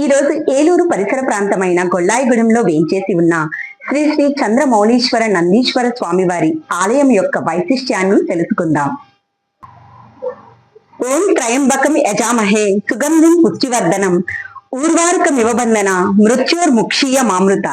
ఈ రోజు ఏలూరు పరిసర ప్రాంతమైన గొల్లాయిగూడెంలో వేంచేసి ఉన్న శ్రీ శ్రీ చంద్రమౌళీశ్వర నందీశ్వర స్వామివారి ఆలయం యొక్క వైశిష్ట్యాన్ని తెలుసుకుందాం. ఓం త్రయంబకం యజామహే సుగంధిం పుష్టివర్ధనం ఊర్వారుకమివబంధన మృత్యోర్ముక్షీయ మామృత.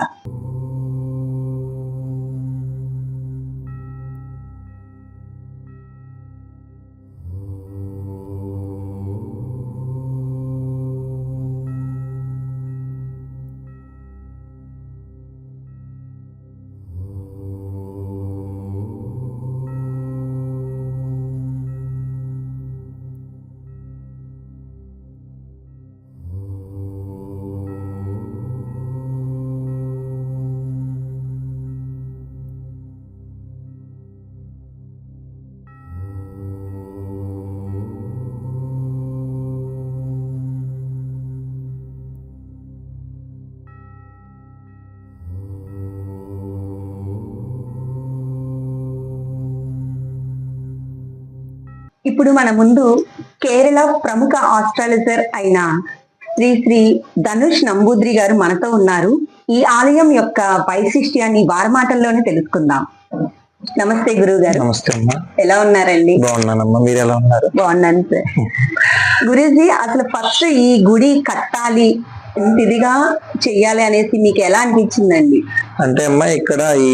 ఇప్పుడు మన ముందు కేరళ ప్రముఖ ఆస్ట్రాలజర్ అయిన శ్రీ శ్రీ ధనుష్ నంబూద్రి గారు మనతో ఉన్నారు. ఈ ఆలయం యొక్క వైశిష్ట్యాన్ని వారి మాటల్లోనే తెలుసుకుందాం. నమస్తే గురువు గారు. నమస్తే అమ్మా. ఎలా ఉన్నారండి? బాగున్నానమ్మా, మీరు ఎలా ఉన్నారు? బాగున్నాను సార్. గురూజీ, అసలు ఫస్ట్ ఈ గుడి కట్టాలి, ఇంటిదిగా చెయ్యాలి అనేసి మీకు ఎలా అనిపించిందండి? అంటే అమ్మా, ఇక్కడ ఈ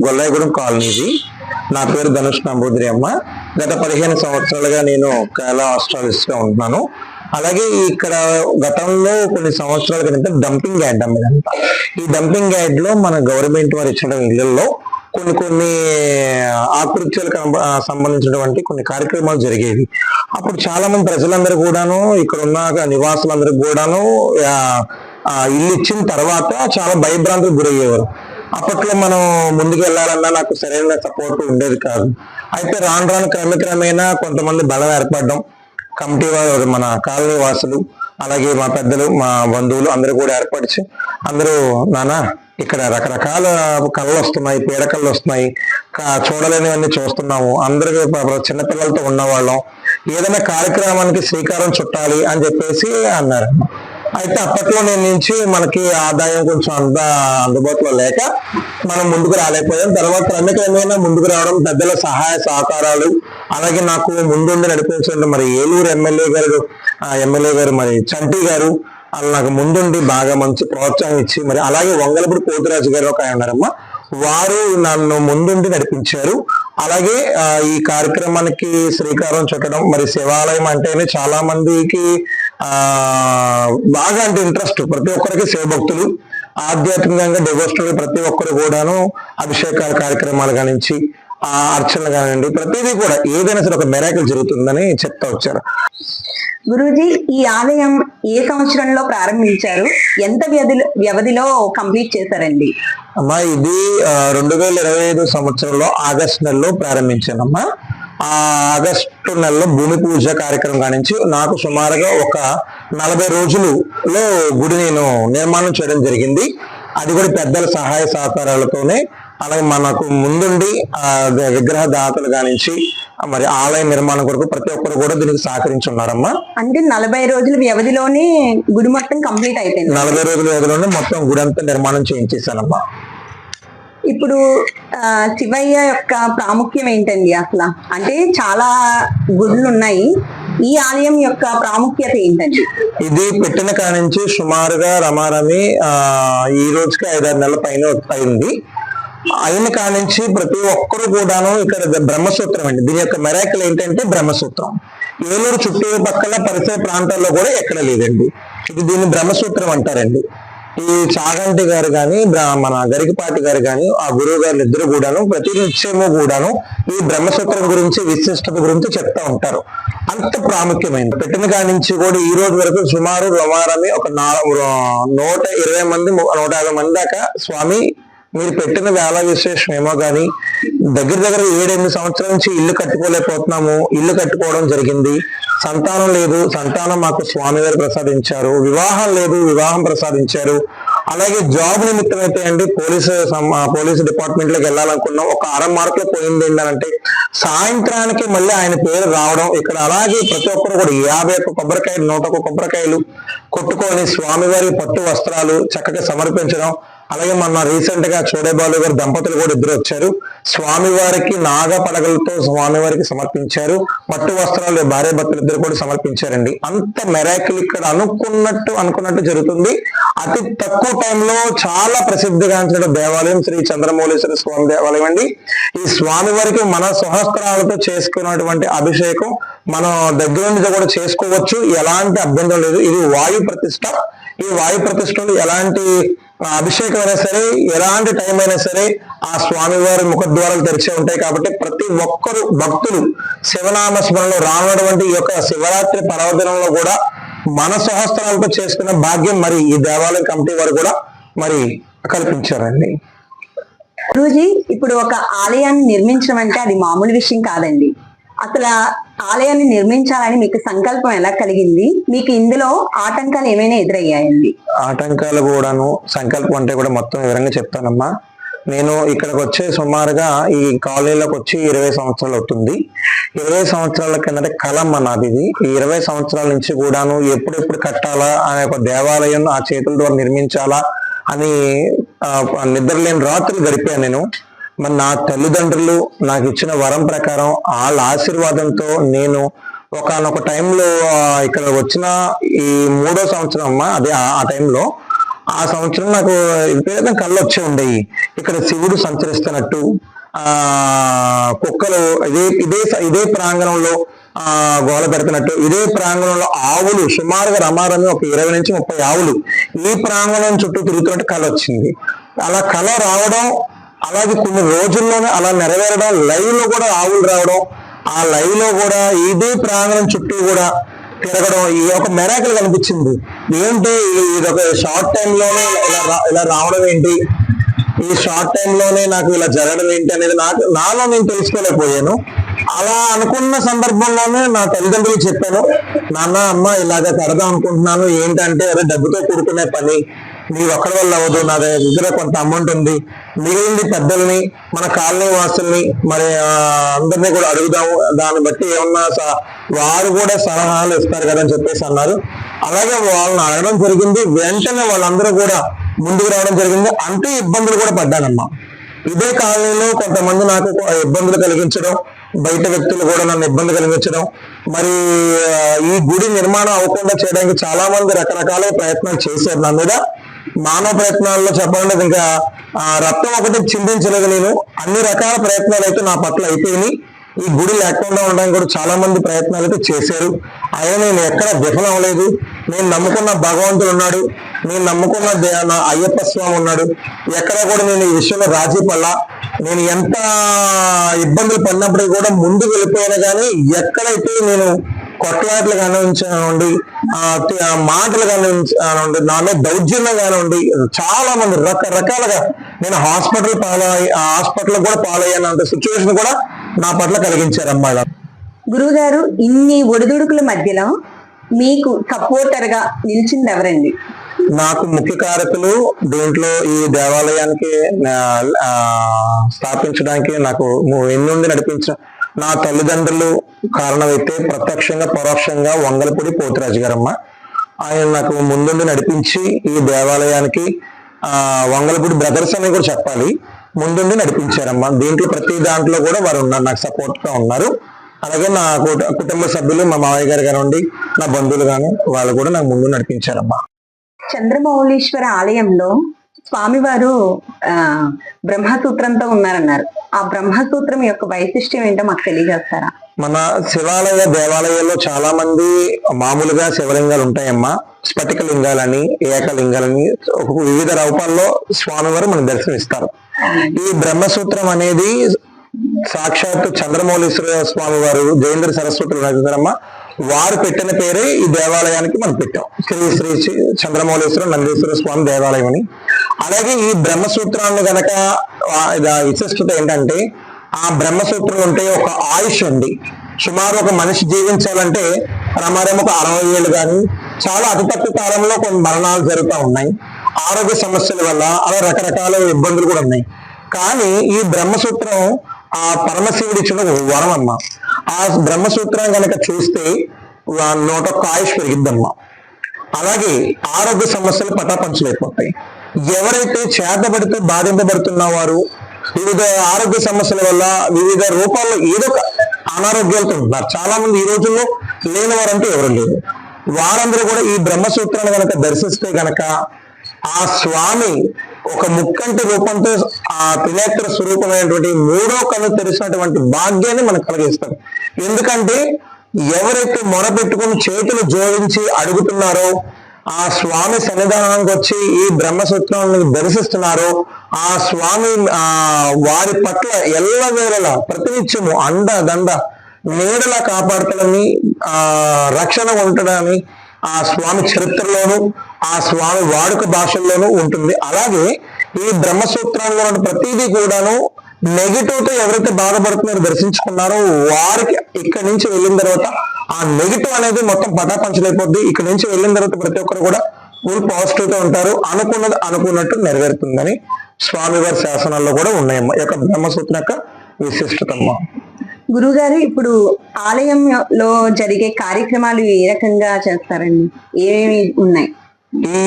గొల్లాయిగూడెం కాలనీది. నా పేరు ధనుష్ నంబూద్రి అమ్మ. గత 15 సంవత్సరాలుగా నేను కేరళ ఆస్ట్రాలజిస్ట్ గా ఉంటున్నాను. అలాగే ఇక్కడ గతంలో కొన్ని సంవత్సరాల క్రితం డంపింగ్ యార్డ్ అమ్మదంతా. ఈ డంపింగ్ యార్డ్ లో మన గవర్నమెంట్ వారు ఇచ్చిన ఇళ్లలో కొన్ని ఆకృత్యాలకు సంబంధించినటువంటి కొన్ని కార్యక్రమాలు జరిగేవి. అప్పుడు చాలా మంది ప్రజలందరూ కూడాను, ఇక్కడ ఉన్న నివాసులందరూ కూడాను ఇల్లు ఇచ్చిన తర్వాత చాలా భయభ్రాంతులకు గురయ్యేవారు. అప్పట్లో మనం ముందుకు వెళ్ళాలన్నా నాకు సరైన సపోర్ట్ ఉండేది కాదు. అయితే రాను రాను క్రమేణా కొంతమంది బలం ఏర్పడడం, కమిటీ వారు, మన కాలనీ వాసులు, అలాగే మా పెద్దలు, మా బంధువులు అందరూ కూడా ఏర్పరిచి అందరూ, నానా ఇక్కడ రకరకాల కళలు వస్తున్నాయి, పీడకళ్ళు వస్తున్నాయి, చూడలేనివన్నీ చూస్తున్నాము, అందరూ చిన్నపిల్లలతో ఉన్నవాళ్ళం, ఏదైనా కార్యక్రమానికి శ్రీకారం చుట్టాలి అని చెప్పేసి అన్నారు. అయితే అప్పట్లో నేను నుంచి మనకి ఆదాయం కొంచెం అందుబాటులో లేక మనం ముందుకు రాలేకపోయాం. తర్వాత క్రమేణా ముందుకు రావడం, పెద్దల సహాయ సహకారాలు, అలాగే నాకు ముందుండి నడిపించండి మరి ఏలూరు ఎమ్మెల్యే గారు మరి చంటి గారు, వాళ్ళు నాకు ముందుండి బాగా మంచి ప్రోత్సాహం ఇచ్చి, మరి అలాగే వంగలపూడి పోతురాజు గారు ఒక ఆయన ఉన్నారమ్మా, వారు నన్ను ముందుండి నడిపించారు. అలాగే ఈ కార్యక్రమానికి శ్రీకారం చుట్టడం, మరి శివాలయం అంటేనే చాలా మందికి బాగా అంటే ఇంట్రెస్ట్. ప్రతి ఒక్కరికి శివభక్తులు, ఆధ్యాత్మికంగా డివోషనల్ ప్రతి ఒక్కరు కూడాను అభిషేకాల కార్యక్రమాలు కానించి అర్చనలు కానివ్వండి, ప్రతిదీ కూడా ఏదైనా సరే ఒక మెరాకిల్ జరుగుతుందని చెప్తా వచ్చారు. గురూజీ, ఈ ఆలయం ఏ సంవత్సరంలో ప్రారంభించారు? ఎంత వ్యవధిలో కంప్లీట్ చేశారండి? అమ్మా, ఇది 2025 సంవత్సరంలో ఆగస్టు నెలలో ప్రారంభించానమ్మా. ఆ ఆగస్టు నెలలో భూమి పూజ కార్యక్రమం కానించి నాకు సుమారుగా ఒక 40 రోజులలో గుడి నేను నిర్మాణం చేయడం జరిగింది. అది కూడా పెద్దల సహాయ సహకారాలతోనే. అలాగే మనకు ముందుండి విగ్రహ దాతలు కానించి మరి ఆలయ నిర్మాణం కొరకు ప్రతి ఒక్కరు కూడా దీనికి సహకరించి ఉన్నారమ్మా. అంటే 40 రోజుల వ్యవధిలోనే గుడి మొత్తం కంప్లీట్ అయిపోయింది. 40 రోజుల వ్యవధిలోనే మొత్తం గుడి అంతా నిర్మాణం చేయించేసానమ్మా. ఇప్పుడు శివయ్య యొక్క ప్రాముఖ్యం ఏంటండి అసలు? అంటే చాలా గుడులు ఉన్నాయి, ఈ ఆలయం యొక్క ప్రాముఖ్యత ఏంటండి? ఇది పెట్టిన కానించి సుమారుగా రమారమి ఈ రోజుకి 5-6 నెలల పైన అయింది. అయిన కానించి ప్రతి ఒక్కరు కూడాను ఇక్కడ బ్రహ్మసూత్రం అండి. దీని యొక్క మెరాకిల్ ఏంటంటే బ్రహ్మసూత్రం. ఏలూరు చుట్టుపక్కల పరిసర ప్రాంతాల్లో కూడా ఎక్కడ లేదండి. దీన్ని బ్రహ్మసూత్రం అంటారండి. ఈ చాగంటి గారు కానీ, మన గరికపాటి గారు కానీ, ఆ గురువు గారు ఇద్దరు కూడాను ప్రతి నిత్యము కూడాను ఈ బ్రహ్మసూత్రం గురించి, విశిష్టత గురించి చెప్తా ఉంటారు. అంత ప్రాముఖ్యమైనది. పెట్టిన కాడి నుంచి కూడా ఈ రోజు వరకు సుమారు రమారమి ఒక 120 మంది 150 మంది దాకా స్వామి మీరు పెట్టిన వేళ విశేషం ఏమో కానీ దగ్గర 7-8 సంవత్సరాల నుంచి ఇల్లు కట్టుకోలేకపోతున్నాము. ఇల్లు కట్టుకోవడం జరిగింది. సంతానం లేదు, సంతానం మాకు స్వామి వారు ప్రసాదించారు. వివాహం లేదు, వివాహం ప్రసాదించారు. అలాగే జాబ్ నిమిత్తం అయితే అండి పోలీసు డిపార్ట్మెంట్ లోకి వెళ్ళాలనుకున్నాం. ఒక 6 మార్కులు పోయింది ఏంటంటే సాయంత్రానికి మళ్ళీ ఆయన పేరు రావడం. ఇక్కడ అలాగే ప్రతి ఒక్కరు కూడా 51 కొబ్బరికాయలు 101 కొబ్బరికాయలు కొట్టుకొని స్వామివారి పట్టు వస్త్రాలు చక్కగా సమర్పించడం. అలాగే మొన్న రీసెంట్ గా చోడేబాలు గారు దంపతులు కూడా ఇద్దరు వచ్చారు. స్వామివారికి నాగ పడగలతో స్వామివారికి సమర్పించారు. పట్టు వస్త్రాలు భార్య భర్తలు ఇద్దరు కూడా సమర్పించారండి. అంత మెరాకిల్ ఇక్కడ అనుకున్నట్టు జరుగుతుంది. అతి తక్కువ టైంలో చాలా ప్రసిద్ధిగాంచిన దేవాలయం శ్రీ చంద్రమౌళీశ్వర స్వామి దేవాలయం అండి. ఈ స్వామివారికి మన సహస్రాలతో చేసుకున్నటువంటి అభిషేకం మనం దగ్గర నుంచి కూడా చేసుకోవచ్చు, ఎలాంటి అభ్యంతరం లేదు. ఇది వాయు ప్రతిష్ట. ఈ వాయు ప్రతిష్టలు ఎలాంటి అభిషేకం అయినా సరే, ఎలాంటి టైం అయినా సరే ఆ స్వామివారి ముఖద్వారాలు తెరిచే ఉంటాయి. కాబట్టి ప్రతి ఒక్కరు భక్తులు శివనామ స్మరణలో రానటువంటి ఈ యొక్క శివరాత్రి పర్వదినంలో కూడా మన సహస్రాలతో చేసుకున్న భాగ్యం మరి ఈ దేవాలయం కమిటీ వారు కూడా మరి కల్పించారండి. గురూజీ, ఇప్పుడు ఒక ఆలయాన్ని నిర్మించడం అంటే అది మామూలు విషయం కాదండి. అసలు ఆలయాన్ని నిర్మించాలని మీకు సంకల్పం ఎలా కలిగింది? మీకు ఇందులో ఆటంకాలు ఏమైనా ఎదురయ్యాయండి? ఆటంకాలు కూడాను, సంకల్పం అంటే కూడా మొత్తం వివరంగా చెప్తానమ్మా. నేను ఇక్కడికి వచ్చే సుమారుగా ఈ కాలనీలోకి వచ్చి 20 సంవత్సరాలు అవుతుంది. 20 సంవత్సరాల కిందట కలమ్మ నాది. ఈ 20 సంవత్సరాల నుంచి కూడాను ఎప్పుడెప్పుడు కట్టాలా అనే ఒక దేవాలయం ఆ చేతుల ద్వారా నిర్మించాలా అని నిద్రలేని రాత్రులు గడిపాను నేను. మరి నా తల్లిదండ్రులు నాకు ఇచ్చిన వరం ప్రకారం వాళ్ళ ఆశీర్వాదంతో నేను ఒకనొక టైంలో ఇక్కడ వచ్చిన ఈ 3వ సంవత్సరం అమ్మా, అదే ఆ టైంలో ఆ సంవత్సరం నాకు విపరీతంగా కళ్ళు వచ్చి ఉండేవి. ఇక్కడ శివుడు సంచరిస్తున్నట్టు, కుక్కలు ఇదే ప్రాంగణంలో గోల పెడుతున్నట్టు, ఇదే ప్రాంగణంలో ఆవులు సుమారుగా రమారమి ఒక 20 నుంచి 30 ఆవులు ఈ ప్రాంగణం చుట్టూ తిరుగుతున్నట్టు కళ వచ్చింది. అలా కళ రావడం, అలాగే కొన్ని రోజుల్లోనే అలా నెరవేరడం, లైవ్ లో కూడా ఆవులు రావడం, ఆ లైవ్ లో కూడా ఇదే ప్రాంగణం చుట్టూ కూడా తిరగడం, ఈ ఒక మెరాకిల్ కనిపించింది. ఏంటి ఇదొక షార్ట్ టైం లోనే ఇలా రావడం ఏంటి, ఈ షార్ట్ టైం లోనే నాకు ఇలా జరగడం ఏంటి అనేది నాలో నేను తెలుసుకోలేకపోయాను. అలా అనుకున్న సందర్భంలోనే నా తల్లిదండ్రులు చెప్పాను, నాన్న అమ్మ ఇలాగ కడదాం అనుకుంటున్నాను. ఏంటంటే అదే డబ్బుతో కూడుకునే పని, నీ ఒక్కడి వల్ల అవ్వదు, నా దగ్గర కొంత అమౌంట్ ఉంది, మిగిలింది పెద్దల్ని మన కాలనీ వాసుల్ని మరి అందరినీ కూడా అడుగుదాము, దాన్ని బట్టి ఏమన్నా వారు కూడా సలహాలు ఇస్తారు కదా అని చెప్పేసి అన్నారు. అలాగే వాళ్ళని అడగడం జరిగింది. వెంటనే వాళ్ళందరూ కూడా ముందుకు రావడం జరిగింది. అంతే ఇబ్బందులు కూడా పడ్డానమ్మా. ఇదే కాలనీలో కొంతమంది నాకు ఇబ్బందులు కలిగించడం, బయట వ్యక్తులు కూడా నన్ను ఇబ్బంది కలిగించడం, మరి ఈ గుడి నిర్మాణం అవ్వకుండా చేయడానికి చాలా మంది రకరకాల ప్రయత్నాలు చేశారు నా మీద. మానవ ప్రయత్నాల్లో చెప్పాలంటే ఇంకా రక్తం ఒకటి చిందించలేదు నేను. అన్ని రకాల ప్రయత్నాలు అయితే నా పట్ల అయిపోయినాయి. ఈ గుడి లేకుండా ఉండడానికి కూడా చాలా మంది ప్రయత్నాలు అయితే చేశారు. అయినా నేను ఎక్కడ విఫలం అవ్వలేదు. నేను నమ్ముకున్న భగవంతుడు ఉన్నాడు, నేను నమ్ముకున్న నా అయ్యప్ప స్వామి ఉన్నాడు. ఎక్కడ కూడా నేను ఈ విషయంలో రాజీ పడలా. నేను ఎంత ఇబ్బందులు పడినప్పటికీ కూడా ముందుకు వెళ్ళిపోయినా కానీ ఎక్కడైతే నేను కొట్లాట్లు కానివ్వండి, మాటలు కానివ్వండి, నాలో దౌర్జన్యం కానివ్వండి, చాలా మంది రకరకాలుగా నేను హాస్పిటల్ కూడా పాలయ్యాను. అంత సిచ్యువేషన్ కూడా నా పట్ల కలిగించారమ్మా. గురువు గారు, ఇన్ని ఒడిదుడుకుల మధ్యలో మీకు సపోర్టర్ గా నిలిచింది ఎవరండి? నాకు ముఖ్య కారకులు దీంట్లో ఈ దేవాలయానికి స్థాపించడానికి నాకు ఎన్నుండి నడిపించిన నా తల్లిదండ్రులు కారణమైతే, ప్రత్యక్షంగా పరోక్షంగా వంగలపూడి పోతురాజు గారమ్మ. ఆయన నాకు ముందుండి నడిపించి ఈ దేవాలయానికి వంగలపూడి బ్రదర్స్ అని కూడా చెప్పాలి, ముందుండి నడిపించారమ్మా. దీంట్లో ప్రతి దాంట్లో కూడా వారు ఉన్నారు, నాకు సపోర్ట్ గా ఉన్నారు. అలాగే నా కుటుంబ సభ్యులు, మా మావయ్య గారు కానివ్వండి, నా బంధువులు కానీ వాళ్ళు కూడా నాకు ముందు నడిపించారమ్మా. చంద్రమౌళీశ్వర ఆలయంలో స్వామివారు బ్రహ్మసూత్రంతో ఉన్నారన్నారు. ఆ బ్రహ్మసూత్రం యొక్క వైశిష్ట్యం ఏంటో మాకు తెలియజేస్తారా? మన శివాలయ దేవాలయాల్లో చాలా మంది మామూలుగా శివలింగాలు ఉంటాయమ్మా. స్ఫటిక లింగాలని, ఏకలింగాలని వివిధ రూపాల్లో స్వామివారు మనకు దర్శనమిస్తారు. ఈ బ్రహ్మసూత్రం అనేది సాక్షాత్ చంద్రమౌళీశ్వర స్వామి వారు జయేంద్ర సరస్వతులు నగరమ్మ వారు పెట్టిన పేరే ఈ దేవాలయానికి మనం పెట్టాం, శ్రీ శ్రీ చంద్రమౌళీశ్వర నందీశ్వర స్వామి దేవాలయం అని. అలాగే ఈ బ్రహ్మసూత్రాన్ని గనక విశిష్టత ఏంటంటే, ఆ బ్రహ్మసూత్రం ఉంటే ఒక ఆయుష్ ఉంది. సుమారు ఒక మనిషి జీవించాలంటే ప్రమాదం ఒక 60 ఏళ్ళు కానీ, చాలా అతి తక్కువ కాలంలో కొన్ని మరణాలు జరుగుతూ ఉన్నాయి. ఆరోగ్య సమస్యల వల్ల అలా రకరకాల ఇబ్బందులు కూడా ఉన్నాయి. కానీ ఈ బ్రహ్మసూత్రం ఆ పరమశివుడు ఇచ్చిన ఒక వరం అమ్మ. ఆ బ్రహ్మసూత్రం కనుక చూస్తే నూట ఒక్క ఆయుష్ పెరిగిద్దమ్మా. అలాగే ఆరోగ్య సమస్యలు పటాపంచలైపోతాయి. ఎవరైతే చేతబడితే బాధింపబడుతున్న వారు వివిధ ఆరోగ్య సమస్యల వల్ల వివిధ రూపాల్లో ఏదో ఒక అనారోగ్యాలతో ఉంటున్నారు. చాలా మంది ఈ రోజుల్లో లేని వారంటూ ఎవరు లేరు. వారందరూ కూడా ఈ బ్రహ్మసూత్రాన్ని కనుక దర్శిస్తే గనక ఆ స్వామి ఒక ముక్కంటి రూపంతో ఆ త్రినేత్ర స్వరూపమైనటువంటి మూడో కన్ను తెరిచినటువంటి భాగ్యాన్ని మనకు కలిగిస్తారు. ఎందుకంటే ఎవరైతే మొరపెట్టుకుని చేతులు జోడించి అడుగుతున్నారో, ఆ స్వామి సన్నిధానానికి వచ్చి ఈ బ్రహ్మసూత్రాన్ని దర్శిస్తున్నారో, ఆ స్వామి వారి పట్ల ఎల్లవేళలా ప్రతినిత్యము అండ దండ నీడలా కాపాడుతాడని రక్షణ ఉండడాన్ని ఆ స్వామి చరిత్రలోను ఆ స్వామి వాడుక భాషల్లోనూ ఉంటుంది. అలాగే ఈ బ్రహ్మసూత్రంలో ప్రతిదీ కూడాను నెగిటివ్ తో ఎవరైతే బాధపడుతున్నారో దర్శించుకున్నారో వారికి ఇక్కడి నుంచి వెళ్ళిన తర్వాత ఆ నెగిటివ్ అనేది మొత్తం పటాపంచలైపోద్ది. ఇక్కడి నుంచి వెళ్ళిన తర్వాత ప్రతి ఒక్కరు కూడా ఫుల్ పాజిటివ్ తో ఉంటారు. అనుకున్నది అనుకున్నట్టు నెరవేరుతుందని స్వామివారి శాసనాల్లో కూడా ఉన్నాయమ్మా. ఈ యొక్క బ్రహ్మసూత్రం యొక్క విశిష్టతమ్మ. గురుగారు, ఇప్పుడు ఆలయంలో జరిగే కార్యక్రమాలు ఏ రకంగా చేస్తారండి? ఏమేమి ఉన్నాయి? ఈ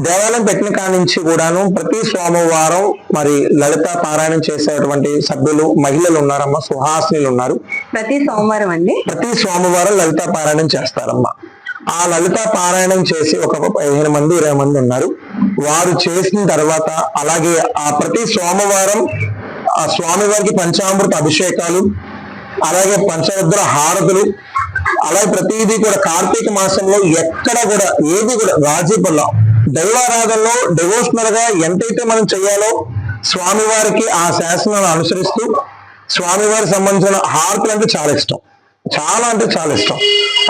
దేవాలయం పెట్టిన కాడి నుంచి కూడాను ప్రతి సోమవారం మరి లలిత పారాయణం చేసేటువంటి సభ్యులు మహిళలు ఉన్నారమ్మా, సుహాసినులు ఉన్నారు. ప్రతి సోమవారం అండి? ప్రతి సోమవారం లలిత పారాయణం చేస్తారమ్మా. ఆ లలిత పారాయణం చేసి ఒక 15 మంది 20 మంది ఉన్నారు. వారు చేసిన తర్వాత అలాగే ఆ ప్రతి సోమవారం ఆ స్వామివారికి పంచామృత అభిషేకాలు, అలాగే పంచరుద్ర హారతులు, అలాగే ప్రతిదీ కూడా కార్తీక మాసంలో ఎక్కడ కూడా ఏది కూడా రాజీ పడల దైవారాధనలో డివోషనల్ గా ఎంతైతే మనం చేయాలో స్వామివారికి ఆ శాసనాలను అనుసరిస్తూ స్వామివారికి సంబంధించిన హారతులు అంటే చాలా ఇష్టం, చాలా అంటే చాలా ఇష్టం.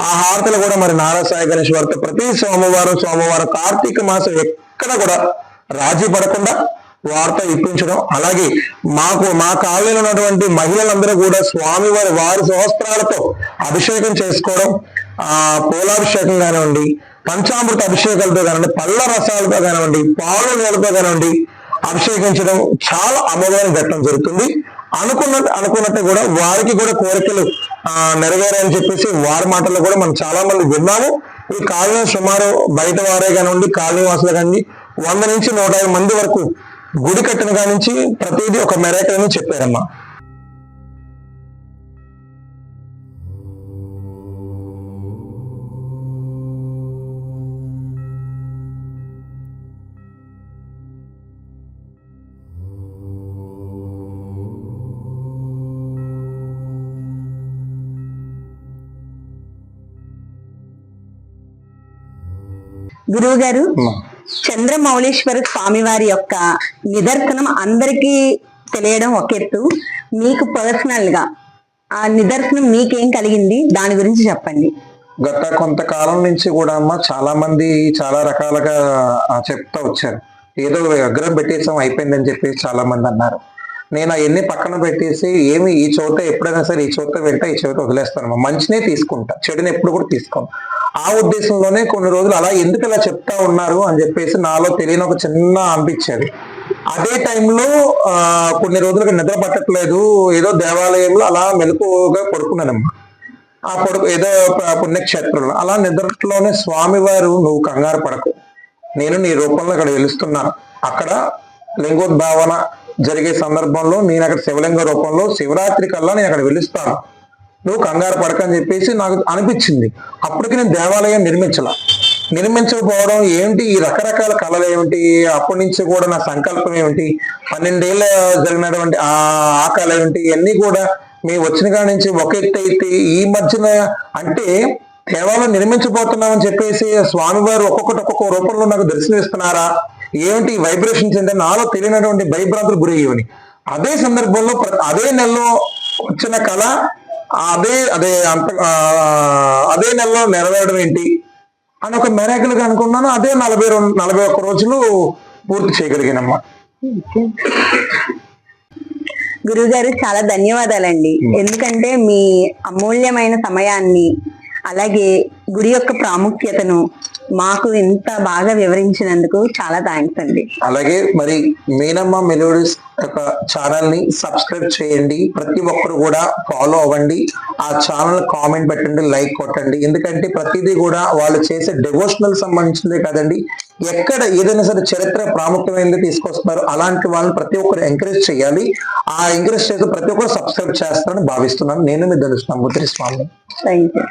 ఆ హారతులు కూడా మరి నారాసాయి గణేష్ వారితో ప్రతి సోమవారం కార్తీక మాసం ఎక్కడ కూడా రాజీ పడకుండా వారితో ఇప్పించడం, అలాగే మా కాలనీలో ఉన్నటువంటి మహిళలందరూ కూడా స్వామివారి వారి సహస్రాలతో అభిషేకం చేసుకోవడం, పూలాభిషేకం కానివ్వండి, పంచామృత అభిషేకాలతో కానివ్వండి, పళ్ళ రసాలతో కానివ్వండి, పాలు నీళ్ళతో కానివ్వండి అభిషేకించడం చాలా అమోఘాన్ని పెట్టడం జరుగుతుంది. అనుకున్నట్టు కూడా వారికి కూడా కోరికలు నెరవేరాయని చెప్పేసి వారి మాటల్లో కూడా మనం చాలా మంది విన్నాము. ఈ కాలనీ సుమారు బయట వారే కానివ్వండి, కాలనీ వాసులు కానీ 100 నుంచి 150 మంది వరకు గుడి కట్టిన కాడి నుంచి ప్రతిదీ ఒక మెరాకిల్ అని చెప్పారమ్మా. గురువు గారు, చంద్రమౌళీశ్వర స్వామి వారి యొక్క నిదర్శనం అందరికీ తెలియడం ఒక ఎత్తు, మీకు పర్సనల్ గా ఆ నిదర్శనం మీకేం కలిగింది దాని గురించి చెప్పండి. గత కొంతకాలం నుంచి కూడా అమ్మ చాలా మంది చాలా రకాలుగా చెప్తా వచ్చారు. ఏదో విగ్రహం పెట్టేసాం అయిపోయిందని చెప్పేసి చాలా మంది అన్నారు. నేను అవన్నీ పక్కన పెట్టేసి ఏమి ఈ చోట ఎప్పుడైనా సరే ఈ చోట వెంట ఈ చోట వదిలేస్తాను, మంచినే తీసుకుంటా, చెడుని ఎప్పుడు కూడా తీసుకోను. ఆ ఉద్దేశంలోనే కొన్ని రోజులు అలా ఎందుకు ఇలా చెప్తా ఉన్నారు అని చెప్పేసి నాలో తెలియని ఒక చిన్న అనిపించేది. అదే టైంలో కొన్ని రోజులుగా నిద్ర పట్టట్లేదు, ఏదో దేవాలయంలో అలా మెలకుగా పడుకున్నానమ్మా. ఆ ఏదో పుణ్యక్షేత్రంలో అలా నిద్రలోనే స్వామివారు నువ్వు కంగారు పడకు, నేను నీ రూపంలో అక్కడ వెలుస్తున్నాను, అక్కడ లింగోద్భావన జరిగే సందర్భంలో నేను అక్కడ శివలింగ రూపంలో శివరాత్రి కల్లా నేను అక్కడ వెలుస్తాను, నువ్వు కంగారు పడకని చెప్పేసి నాకు అనిపించింది. అప్పటికి నేను దేవాలయం నిర్మించకపోవడం ఏమిటి, ఈ రకరకాల కళలు ఏమిటి, అప్పటి నుంచి కూడా నా సంకల్పం ఏమిటి, 12 ఏళ్ళ జరిగినటువంటి ఆ కళ ఏమిటి, ఇవన్నీ కూడా మేము వచ్చిన కాడి నుంచి ఒక ఎత్తు అయితే ఈ మధ్యన అంటే దేవాలయం నిర్మించబోతున్నామని చెప్పేసి స్వామివారు ఒక్కొక్క రూపంలో నాకు దర్శనమిస్తున్నారా, ఏమిటి వైబ్రేషన్స్ ఏంటంటే నాలో తెలియనటువంటి భయభ్రాంతులు గురయ్యేవని. అదే సందర్భంలో అదే నెలలో వచ్చిన కళ అదే నెలలో నెరవేరడం ఏంటి అని ఒక మెరాకిల్గా అనుకున్నాను. అదే 41 రోజులు పూర్తి చేయగలిగినమ్మా. గురువుగారు, చాలా ధన్యవాదాలండి. ఎందుకంటే మీ అమూల్యమైన సమయాన్ని అలాగే గుడి యొక్క ప్రాముఖ్యతను మాకు ఇంత బాగా వివరించినందుకు చాలా థ్యాంక్స్ అండి. అలాగే మరి మీనమ్మ మెలోడీస్ యొక్క ఛానల్ ని సబ్స్క్రైబ్ చేయండి, ప్రతి ఒక్కరు కూడా ఫాలో అవ్వండి, ఆ ఛానల్ కామెంట్ పెట్టండి, లైక్ కొట్టండి. ఎందుకంటే ప్రతిదీ కూడా వాళ్ళు చేసే డివోషనల్ సంబంధించిందే కాదండి, ఎక్కడ ఏదైనా సరే చరిత్ర ప్రాముఖ్యమైనది తీసుకొస్తున్నారు, అలాంటి వాళ్ళని ప్రతి ఒక్కరు ఎంకరేజ్ చేయాలి. ఆ ఎంకరేజ్ చేస్తే ప్రతి ఒక్కరు సబ్స్క్రైబ్ చేస్తారని భావిస్తున్నాను. నేను మీ ధనుష్ నంబూద్రి స్వామి. Thank you.